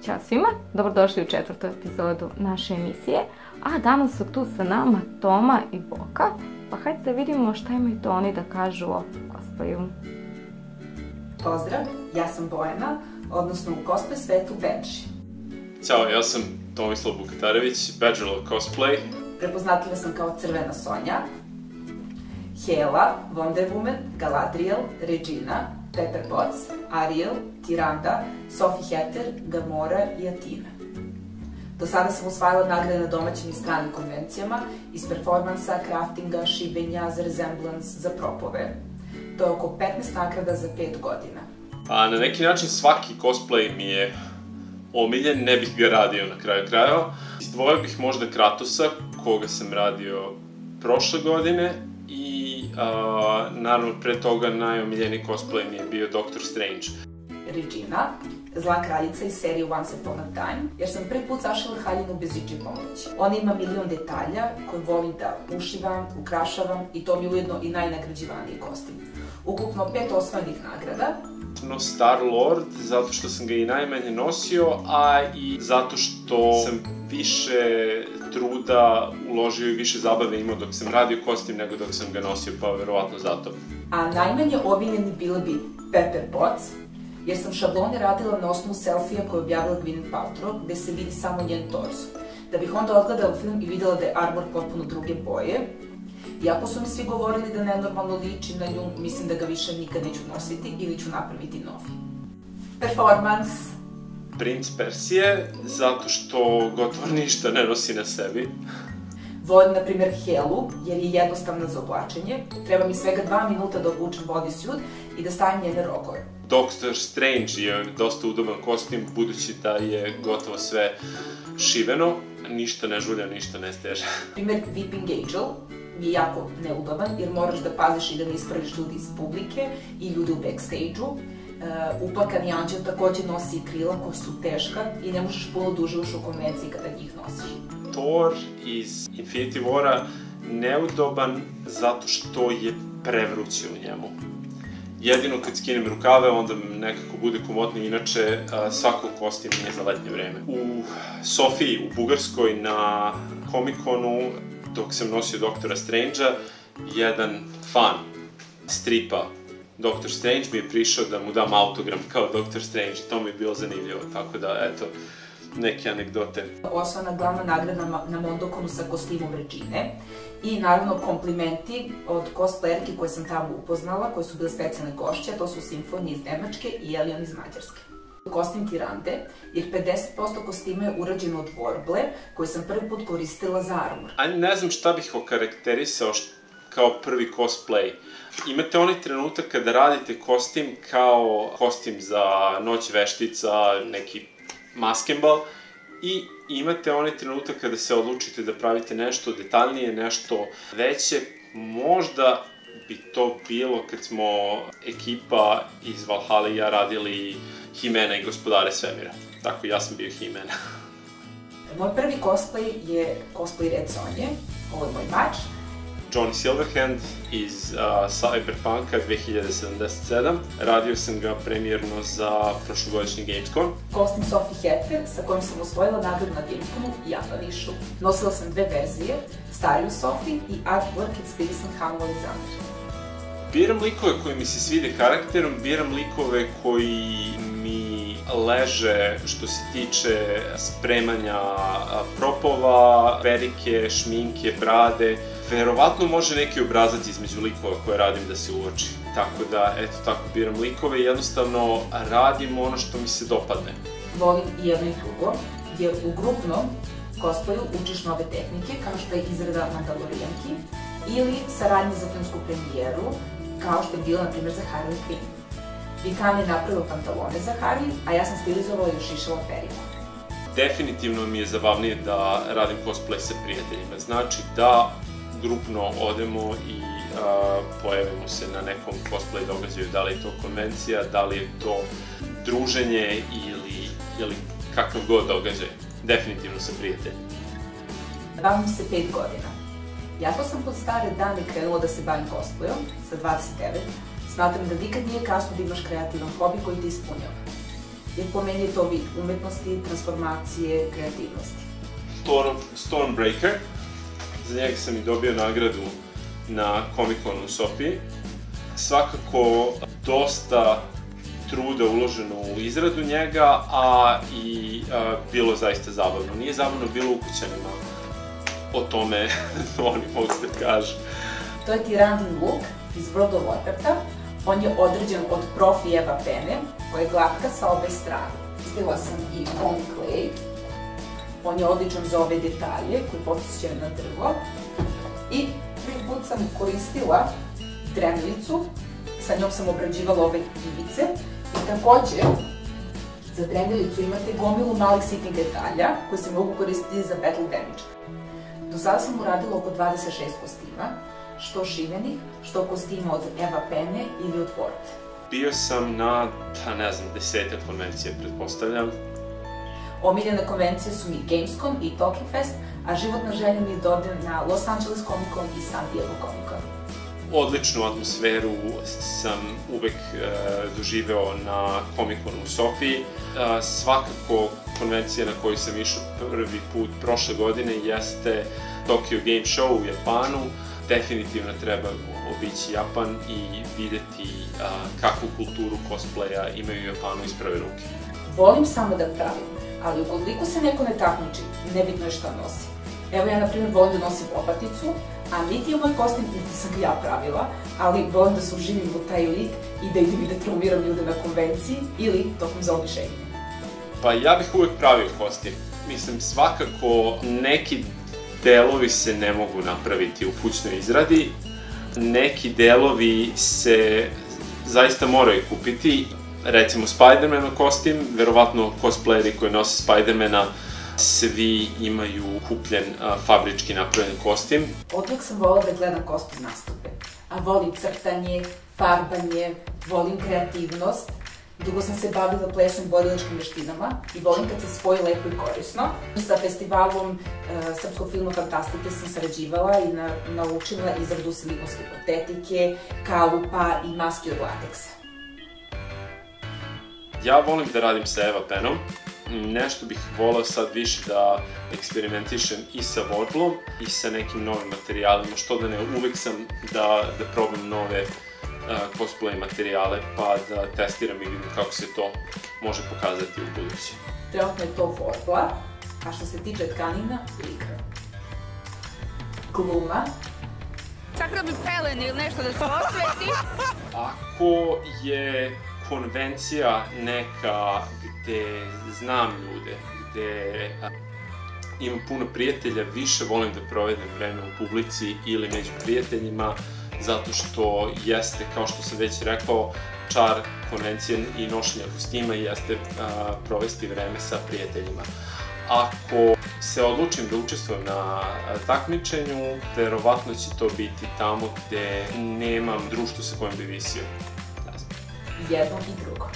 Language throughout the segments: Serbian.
Ćao svima, dobrodošli u 4. epizodu naše emisije, a danas su tu sa nama Toma i Boka, pa hajde da vidimo šta imaju to oni da kažu o cosplayu. Pozdrav, ja sam Bojana, odnosno u cosplay svetu Benji. Ćao, ja sam Tomislav Bukatarević, Bachelor Cosplay. Prepoznatljiva sam kao Crvena Sonja, Hela, Wonder Woman, Galadriel, Regina, Pepper Potts, Ariel, Tyrande, Sophie Hatter, Gamora i Athena. Do sada sam osvajala nagrade na domaćim i stranim konvencijama iz performansa, craftinga, šibenja, za resemblance, za propove. To je oko 15 nagrada za 5 godina. A na neki način svaki cosplay mi je omiljen, ne bih ga radio na kraju krajeva. Izdvojio bih možda Kratosa, koga sam radio prošle godine, i naravno pre toga najomiljeniji cosplay mi je bio Doctor Strange. Regina, zla kraljica iz serije Once Upon a Time, jer sam prvi put zašila haljinu bez ičije pomoći. Ona ima milion detalja koje volim da ušivam, ukrašavam i to mi je ujedno i najnagrađivaniji kostim. Ukupno 5 osvojenih nagrada. Star-Lord, zato što sam ga i najmanje nosio, a i zato što sam više truda uložio i više zabave imao dok sam radio kostim nego dok sam ga nosio, pa verovatno zato. A najmanje omiljeni bila bi Pepper Potts, jer sam šablone radila na osnovu selfija koje je objavila Gwyneth Paltrow, gde se vidi samo njen torso. Da bih onda odgledala film i videla da je armor potpuno druge boje. Iako su mi svi govorili da nenormalno liči na nju, mislim da ga više nikad neću nositi ili ću napraviti novi. Performance. Princ Persije, zato što gotovo ništa ne nosi na sebi. Volim, na primjer, Helu, jer je jednostavna za oblačenje. Treba mi svega 2 minuta da obučem bodysuit i da stavim njene rogove. Doctor Strange je dosta udoban kostim, budući da je gotovo sve šiveno, ništa ne žulja, ništa ne steže. Primjer, Weeping Angel je jako neudoban, jer moraš da paziš i da ne ispraviš ljudi iz publike i ljudi u backstage-u. Uplakani anđel takođe nosi i krila koja su teška i ne možeš puno duže ući u konvenciji kada njih nosiš. Thor iz Infinity War-a neudoban zato što je prevruće u njemu. Jedino kad skinem rukave, onda nekako bude komotno, inače svako kostim nije za letnje vreme. U Sofiji, u Bugarskoj, na Comic-Conu, dok sam nosio Doktora Strange-a, jedan fan stripa Doctor Strange mi je prišao da mu dam autogram kao Doctor Strange, to mi je bilo zanimljivo, tako da, eto, neke anegdote. Osvojena glavna nagrada na Mondokonu sa kostimom Regine i naravno komplimenti od cosplayerki koje sam tamo upoznala, koje su bile specijalne gošće, to su Simfonija iz Nemačke i Elion iz Mađarske. Kostim Tyrande, jer 50% kostima je urađeno od vorble, koje sam prvi put koristila za armor. Ne znam šta bih okarakterisao kao prvi cosplay. Imate onaj trenutak kada radite kostim kao kostim za Noć veštica, neki maskembal, i imate onaj trenutak kada se odlučite da pravite nešto detaljnije, nešto veće. Možda bi to bilo kad smo ekipa iz Valhalla i ja radili Himena i Gospodare svemira. Tako, ja sam bio Himena. Moj prvi cosplay je cosplay Red Sonje, ovo je moj mač. Johnny Silverhand iz Cyberpunka 2077. Radio sam ga premijerno za prošlogodišnji Gamescom. Kostim Sophie Hatter, sa kojom sam osvojila nagradu na Gamescomu i Japanišu. Nosila sam 2 verzije, stariju Sophie i artwork inspirisan Hanu Alexander. Biram likove koji mi se svide karakterom, biram likove koji mi leže što se tiče spremanja propova, perike, šminke, brade. Verovatno može neki obrazac između likova koje radim da se uoči. Tako da, eto, tako biram likove i jednostavno radim ono što mi se dopadne. Volim i jedno i drugo, jer u grupnom cosplayu učiš nove tehnike, kao što je izrada Mandalorijanki, ili saradnje za filmsku premijeru, kao što je bila, na primjer, za Harley Quinn. Vikan je napravila pantalone za Harley, a ja sam stilizovala i ušišala periku. Definitivno mi je zabavnije da radim cosplay sa prijateljima. Znači da grupno odemo i pojavimo se na nekom cosplay događaju, da li je to konvencija, da li je to druženje ili kakav god događaj. Definitivno sa prijateljima. Bavim se 5 godina. Jako sam pod stare dane krenula da se bavim cosplayom, sa 29. Smatram da nikad nije kasno da imaš kreativan hobi koji te ispunjava. jer po meni je to vid umetnosti, transformacije, kreativnosti. Stormbreaker, za njega sam i dobio nagradu na Comic-Conu u Sofiji. Svakako dosta truda uloženo u izradu njega, a i bilo zaista zabavno. Nije zabavno bilo ukućanima, o tome oni mogu da kažu. To je Tyrandin luk iz World of Warcrafta. On je određen od profi Eva pene, koja je glatka sa obe strane. Istila sam i foam clay. On je odličan za ove detalje koji podsjećaju na drvo. I prvi put sam koristila dremilicu, sa njom sam obrađivala ove ivice. I takođe, za dremilicu imate gomilu malih sitnih detalja koji se mogu koristiti za battle damage. Do sada sam uradila oko 26 kostima, što šivenih, što kostima od Eva pene ili od Word. Bio sam na, ne znam, 10 konvencije, pretpostavljam. Omiljene konvencije su mi Gamescom i Talking Fest, a životna želja mi je da odem na Los Angeles Comic Con i San Diego Comic Con. Odličnu atmosferu sam uvek doživeo na Comic-Conu u Sofiji. Svakako konvencija na koju sam išao prvi put prošle godine jeste Tokyo Game Show u Japanu. Definitivno treba obići Japan i videti kakvu kulturu cosplaya imaju u Japanu iz prve ruke. Volim samo da pravim, ali ukoliko se neko ne takmiči, nebitno je šta nosi. Evo ja, na primjer, volim da nosim lopaticu, a niti je moj kostim, niti sam ga ja pravila, ali volim da se uživim u taj lik i da idem i da traumiram ljude na konvenciji ili tokom zaobišenja. Pa ja bih uvek pravio kostim. Mislim, svakako neki delovi se ne mogu napraviti u kućnoj izradi. Neki delovi se zaista moraju kupiti. Recimo Spider-Manov kostim, verovatno cosplayeri koji nose Spider-Mana svi imaju kupljen fabrički napravljen kostim. Odvijek sam volila da gledam kostum nastupe, a volim crtanje, farbanje, volim kreativnost. Dugo sam se bavila plesom i borilačkim veštinama i volim kad se spoji lepo i korisno. Sa festivalom srpskog filma Fantastike sam sarađivala i naučila izradu silikonske protetike, kalupa i maski od lateksa. Ja volim da radim sa Eva penom. Nešto bih volao sad više da eksperimentišem i sa vodlom i sa nekim novim materijalima, što da ne, uvek sam da probam nove cosplay materijale, pa da testiram i vidim kako se to može pokazati u budući. Trenutno je to vodla, a što se tiče tkanina, likra. Gluma. Čak bi pelen ili nešto da se osveti. Ako je konvencija neka gde znam ljude, gde imam puno prijatelja, više volim da provedem vreme u publici ili među prijateljima, zato što jeste, kao što sam već rekao, čar konvencije i nošenja kostima jeste provesti vreme sa prijateljima. Ako se odlučim da učestvujem na takmičenju, verovatno će to biti tamo gde nemam društvo sa kojim bi visio. Jedno i drugo.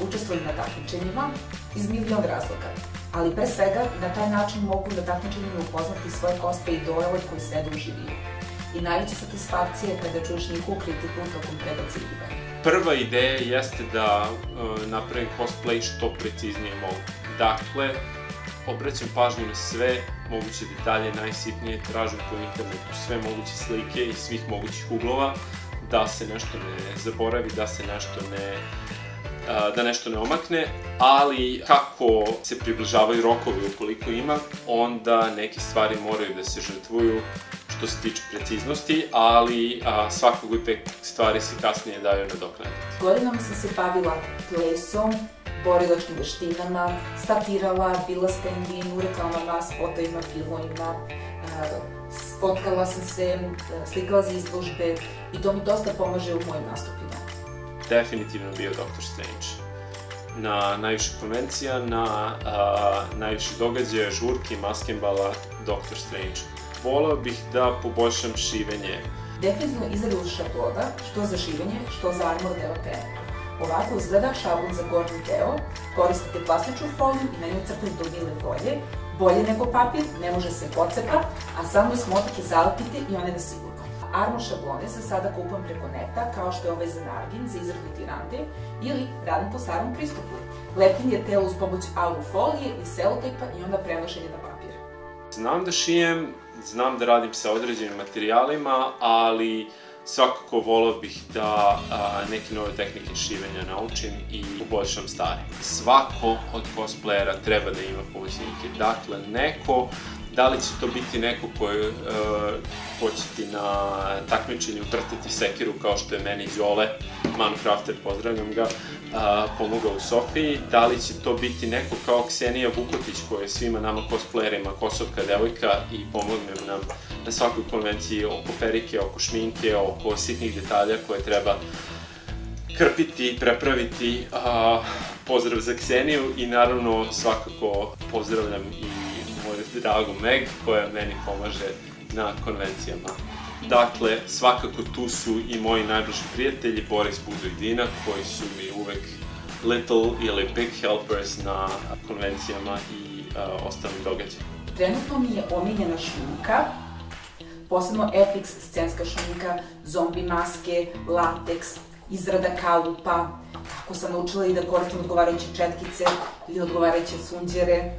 Učestvujem na takmičenjima iz milion razloga, ali pre svega na taj način mogu na takmičenjima upoznati svoje cosplay idole koji sede u živiju. I najveća satisfakcija je kada čuješ njihovu kritiku tokom prebacivanja. Prva ideja jeste da napravim cosplay što preciznije mogu. Dakle, obraćam pažnju na sve moguće detalje, najsitnije, tražim po internetu sve moguće slike iz svih mogućih uglova, da se nešto ne zaboravi, da nešto ne omakne, ali kako se približavaju rokovi ukoliko ima, onda neke stvari moraju da se žrtvuju što se tiče preciznosti, ali svakog te stvari se kasnije daju nadoknaditi. Godinama sam se bavila plesom, borilačkim veštinama, statirala, bila stand-in u reklamama, spotovima, filmovima, spotkala sam se, slikala za izložbe i to mi dosta pomaže u mojim nastupima. Definitivno bio Dr. Strange. Na najviše konvencija, na najviše događaja, žurki, maskembala, Dr. Strange. Voleo bih da poboljšam šivenje. Definitivno izradu šablona, što za šivenje, što za armor deo pene. Ovako izgleda šablon za gornji deo, koristite plastičnu foliju i na nju crtate do mile volje, bolje nego papir, ne može se pocepa, a samo smotke zalepite i one na sigurno. armo šablone se sada kupujem preko neta, kao što je ovaj za nargin, za izradu tirande, ili radim po starom pristupu. Lepljenje tela uz pomoć alufolije i selotejpa i onda prenošenje na papir. Znam da šijem, znam da radim sa određenim materijalima, ali svakako volao bih da neke nove tehnike šivenja naučim i poboljšam stare. Svako od cosplayera treba da ima pomoćnike. Dakle, da li će to biti neko ko će ti na takmičenju vrtati sekiru kao što je meni Đole, Manocrafter, pozdravljam ga, pomogao u Sofiji, da li će to biti neko kao Ksenija Vukotić koja je svima nama cosplayerima kosovka devojka i pomogne nam na svakoj konvenciji oko perike, oko šminke, oko sitnih detalja koje treba krpiti, prepraviti. Pozdrav za Kseniju i naravno svakako pozdravljam i moju dragu Meg koja meni pomaže na konvencijama. Dakle, svakako tu su i moji najbliži prijatelji Boris, Buzo i Dina koji su mi uvek little ili big helpers na konvencijama i ostalim događajima. Trenutno mi je omiljena šminka, posebno FX scenska šminka, zombi maske, lateks, izrada kalupa. Tako sam naučila i da koristim odgovarajuće četkice ili odgovarajuće sunđere,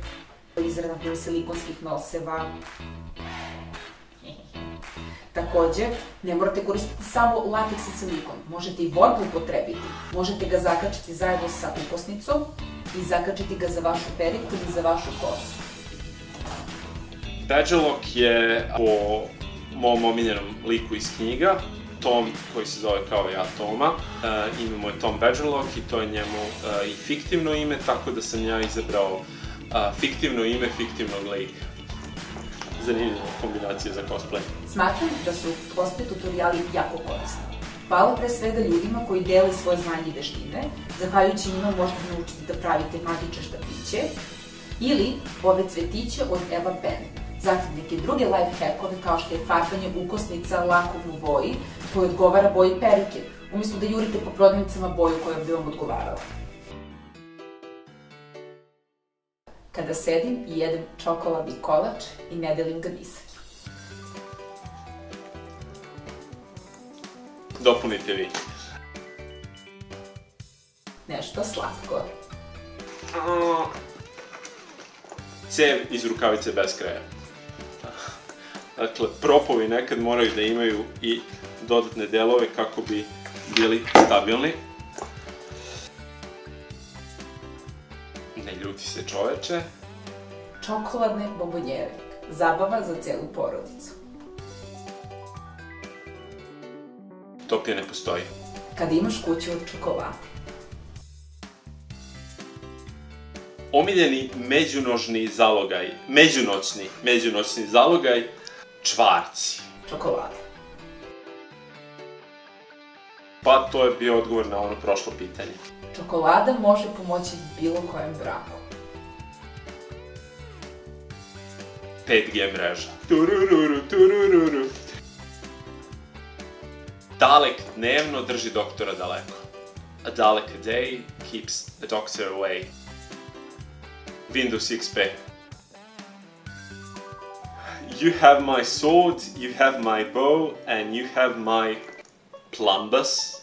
izrada silikonskih noseva. Takođe, ne morate koristiti samo lateks i silikon, možete i vodnu upotrebiti. Možete ga zakačiti zajedno sa ukosnicom i zakačiti ga za vašu periku ili za vašu kosu. Badgerlock je po mom omiljenom liku iz knjiga, Tom koji se zove kao ja Toma. Ime mu je Tom Badgerlock i to je njemu i fiktivno ime, tako da sam ja izabrao fiktivno ime fiktivnog lika. Zanimljiva kombinacija za cosplay. Smatram da su cosplay tutoriali jako korisni. Hvala pre svega ljudima koji dele svoje znanje i veštine, zahvaljujući njima možete naučiti da pravite magične štapiće ili ove cvetiće od Eva Pen. Zatim neke druge life hackove kao što je farbanje ukosnica lakom u boji koji odgovara boji perike, umjesto da jurite po prodavnicama boju koja bi vam odgovarala. Kada sedim i jedem čokoladni kolač i ne delim ga ni sa kim. Dopunite vi. Nešto slatko. Cev iz rukavice bez kraja. Dakle, propovi nekad moraju da imaju i dodatne delove kako bi bili stabilni. Ne ljuti se čoveče. Čokoladne bombonjere. Zabava za celu porodicu. Utopija ne postoji. Kada imaš kuću od čokolade. Omiljeni međunoćni zalogaj, čvarci. Čokolada. Pa to je bio odgovor na ono prošlo pitanje. Čokolada može pomoći bilo kojem braku. 5G mreža. Turururu, turururu. Dalek dnevno drži doktora daleko. A dalek a day keeps the doctor away. Windows XP. You have my sword, you have my bow, and you have my plumbus.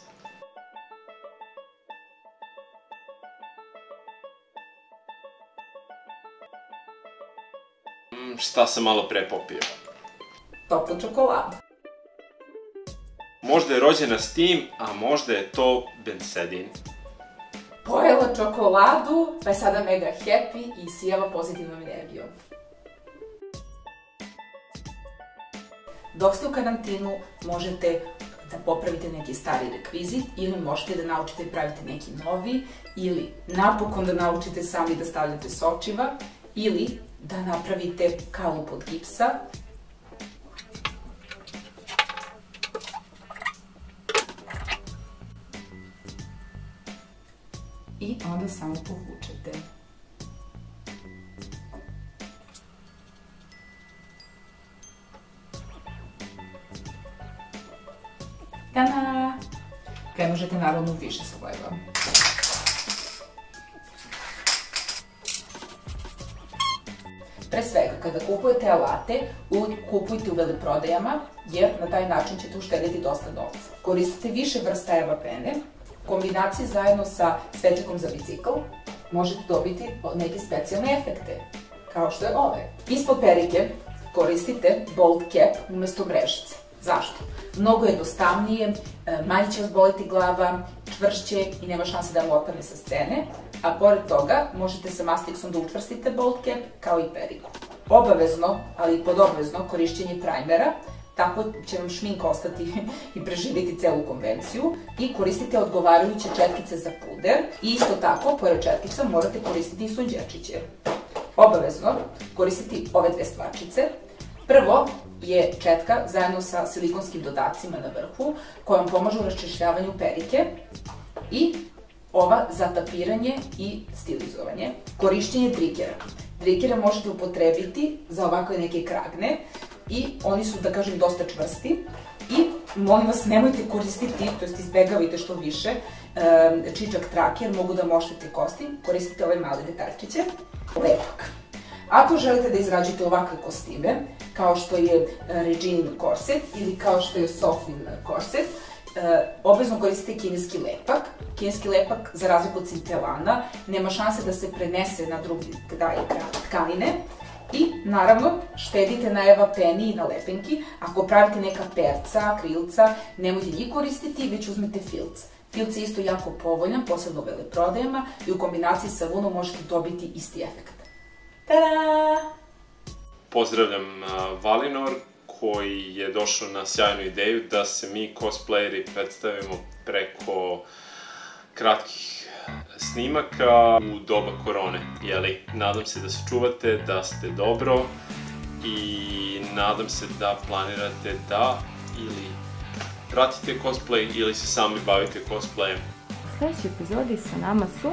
Šta sam malo pre popio? Topla čokolada. Možda je rođena s tim, a možda je to bensedin. Pojela čokoladu, pa je sada mega happy i sijava pozitivnom energijom. Dok ste u karantinu, možete da popravite neki stari rekvizit ili možete da naučite da pravite neki novi ili napokon da naučite sami da stavljate sočiva ili da napravite kalup od gipsa. I onda samo povučete. Tada! Kaj možete naravno u više slojeva. Pre svega, kada kupujete alate, uvijek kupujte u veleprodajama, jer na taj način ćete uštediti dosta novca. Koristite više vrsta Eva pene, kombinacije zajedno sa svetlikom za bicikl možete dobiti neke specijalne efekte, kao što je ove. Ispod perike koristite bold cap umesto mrežice. Zašto? Mnogo je jednostavnije, manje će vas boliti glava, čvršće i nema šanse da vam otpadne sa scene, a pored toga možete sa Mastixom da učvrstite bold cap kao i periku. Obavezno, ali i podobvezno, korišćenje primera, tako će vam šminka ostati i preživjeti celu konvenciju, i koristite odgovarajuće četkice za puder i isto tako, pored četkica, morate koristiti i sunđerčiće. Obavezno koristiti ove dve stvarčice. Prvo je četka zajedno sa silikonskim dodacima na vrhu koja vam pomažu u raščišljavanju perike, i ova za tapiranje i stilizovanje. Korišćenje trikera. Trikere možete upotrebiti za ovakve neke kragne i oni su, da kažem, dosta čvrsti, i molim vas, nemojte koristiti, to jest izbegavajte što više čičak traker, mogu da moštete kosti, koristite ove male detaljčiće. Lepak. Ako želite da izrađujete ovakve kostime, kao što je Reginin korset ili kao što je Sofin korset, obavezno koristite kineski lepak. Kineski lepak, za razliku od cintelana, nema šanse da se prenese na drugi kraj tkanine. I, naravno, štedite na Eva peni i na lepenki. Ako pravite neka perca, krilca, nemojte njih koristiti, već uzmete filc. Filc je isto jako povoljan, posebno u veleprodajama, i u kombinaciji sa vunom možete dobiti isti efekt. Tada! Pozdravljam Valinor, koji je došao na sjajnu ideju da se mi cosplayeri predstavimo preko kratkih snimaka u doba korone, jeli? Nadam se da se čuvate, da ste dobro, i nadam se da planirate da ili pratite cosplay ili se sami bavite cosplayem. U sljedećoj epizodi sa nama su